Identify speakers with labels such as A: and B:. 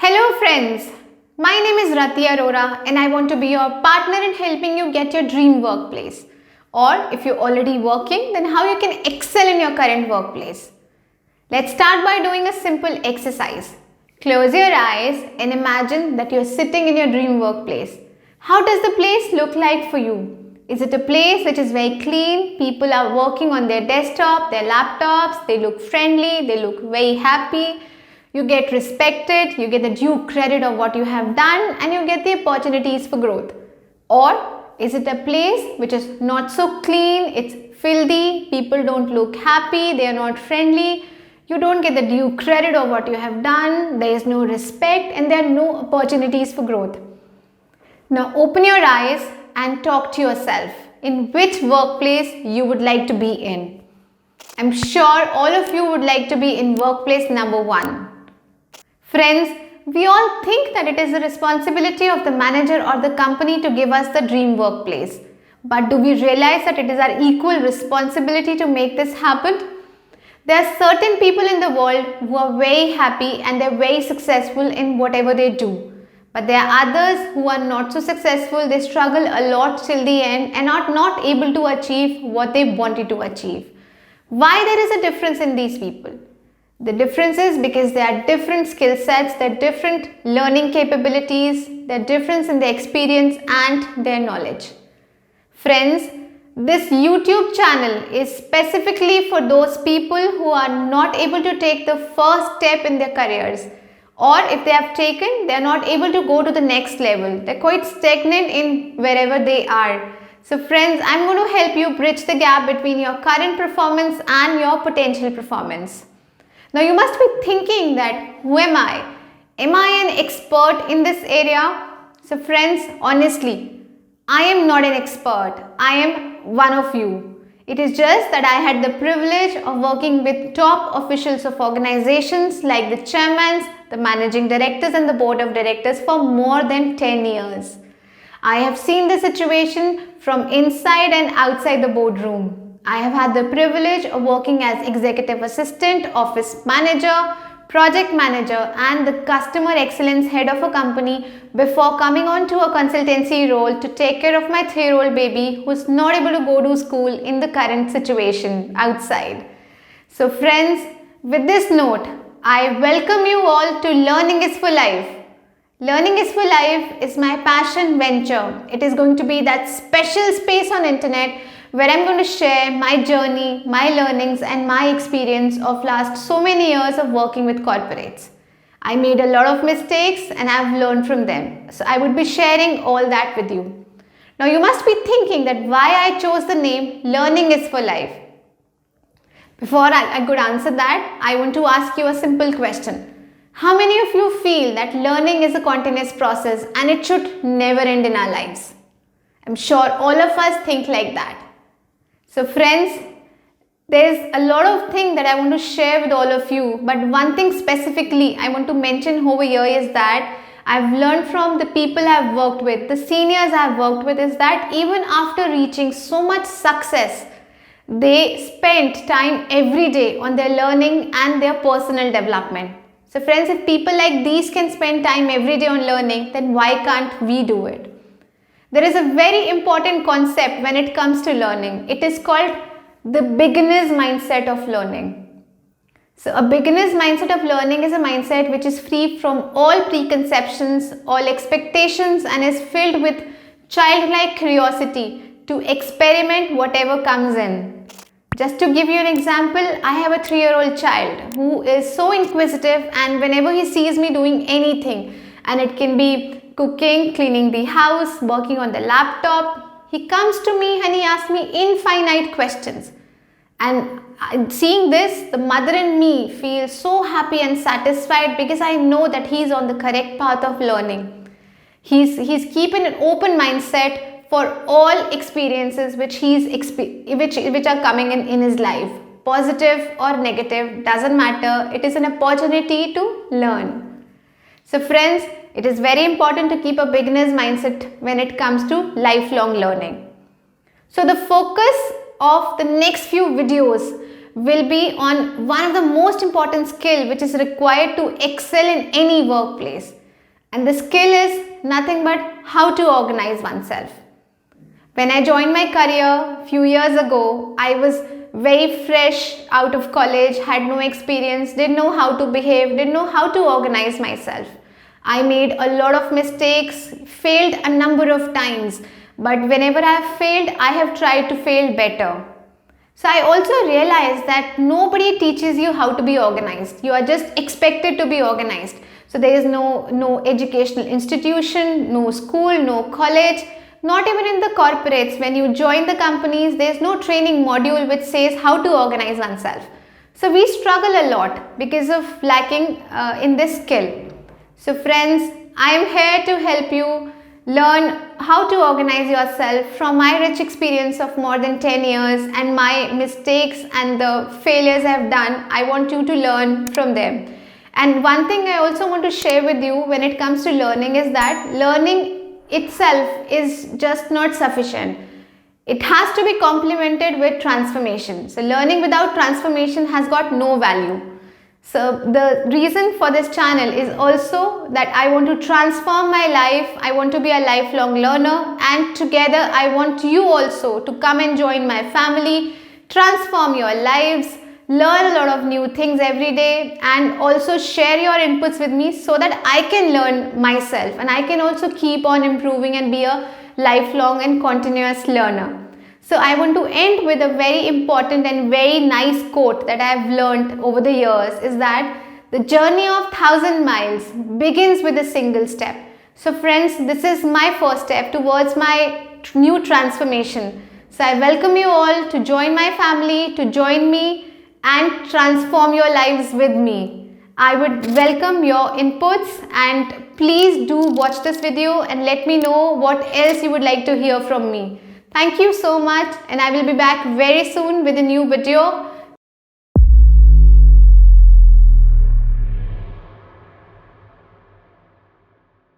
A: Hello friends, my name is Rati Arora and I want to be your partner in helping you get your dream workplace. Or if you're already working, then how you can excel in your current workplace. Let's start by doing a simple exercise. Close your eyes and imagine that you're sitting in your dream workplace. How does the place look like for you? Is it a place which is very clean? People are working on their desktop, their laptops, they look friendly, they look very happy. You get respected, you get the due credit of what you have done, and you get the opportunities for growth. Or is it a place which is not so clean, it's filthy, people don't look happy, they are not friendly, you don't get the due credit of what you have done, there is no respect, and there are no opportunities for growth. Now open your eyes and talk to yourself in which workplace you would like to be in. I'm sure all of you would like to be in workplace number 1. Friends, we all think that it is the responsibility of the manager or the company to give us the dream workplace. But do we realize that it is our equal responsibility to make this happen? There are certain people in the world who are very happy and they're very successful in whatever they do. But there are others who are not so successful, they struggle a lot till the end and are not able to achieve what they wanted to achieve. Why there is a difference in these people? The difference is because there are different skill sets, there are different learning capabilities, there are difference in their experience and their knowledge. Friends, this YouTube channel is specifically for those people who are not able to take the first step in their careers, or if they have taken, they are not able to go to the next level. They're quite stagnant in wherever they are. So friends, I'm going to help you bridge the gap between your current performance and your potential performance. Now you must be thinking that who am I? Am I an expert in this area? So friends, honestly, I am not an expert. I am one of you. It is just that I had the privilege of working with top officials of organizations like the chairmans, the managing directors and the board of directors for more than 10 years. I have seen the situation from inside and outside the boardroom. I have had the privilege of working as executive assistant, office manager, project manager and the customer excellence head of a company before coming on to a consultancy role to take care of my 3-year-old baby who is not able to go to school in the current situation outside. So friends, with this note, I welcome you all to Learning is for Life. Learning is for Life is my passion venture. It is going to be that special space on internet where I'm going to share my journey, my learnings and my experience of last so many years of working with corporates. I made a lot of mistakes and I've learned from them. So I would be sharing all that with you. Now you must be thinking that why I chose the name Learning is for Life. Before I could answer that, I want to ask you a simple question. How many of you feel that learning is a continuous process and it should never end in our lives? I'm sure all of us think like that. So friends, there's a lot of things that I want to share with all of you, but one thing specifically I want to mention over here is that I've learned from the people I've worked with, the seniors I've worked with, is that even after reaching so much success, they spent time every day on their learning and their personal development. So friends, if people like these can spend time every day on learning, then why can't we do it? There is a very important concept when it comes to learning. It is called the beginner's mindset of learning. So a beginner's mindset of learning is a mindset which is free from all preconceptions, all expectations and is filled with childlike curiosity to experiment whatever comes in. Just to give you an example, I have a 3-year-old child who is so inquisitive and whenever he sees me doing anything, and it can be cooking, cleaning the house, working on the laptop, he comes to me and he asks me infinite questions. And seeing this, the mother in me feels so happy and satisfied because I know that he's on the correct path of learning. He's keeping an open mindset for all experiences which are coming in his life. Positive or negative, doesn't matter. It is an opportunity to learn. So friends, it is very important to keep a beginner's mindset when it comes to lifelong learning. So the focus of the next few videos will be on one of the most important skill which is required to excel in any workplace. And the skill is nothing but how to organize oneself. When I joined my career a few years ago, I was very fresh out of college, had no experience, didn't know how to behave, didn't know how to organize myself. I made a lot of mistakes, failed a number of times, but whenever I have failed, I have tried to fail better. So I also realized that nobody teaches you how to be organized. You are just expected to be organized. So there is no educational institution, no school, no college, not even in the corporates. When you join the companies, there is no training module which says how to organize oneself. So we struggle a lot because of lacking in this skill. So friends, I am here to help you learn how to organize yourself from my rich experience of more than 10 years and my mistakes and the failures I have done. I want you to learn from them. And one thing I also want to share with you when it comes to learning is that learning itself is just not sufficient. It has to be complemented with transformation. So learning without transformation has got no value. So the reason for this channel is also that I want to transform my life. I want to be a lifelong learner, and together I want you also to come and join my family, transform your lives, learn a lot of new things every day, and also share your inputs with me so that I can learn myself and I can also keep on improving and be a lifelong and continuous learner. So I want to end with a very important and very nice quote that I have learned over the years, is that the journey of 1,000 miles begins with a single step. So friends, this is my first step towards my new transformation. So I welcome you all to join my family, to join me and transform your lives with me. I would welcome your inputs, and please do watch this video and let me know what else you would like to hear from me. Thank you so much, and I will be back very soon with a new video.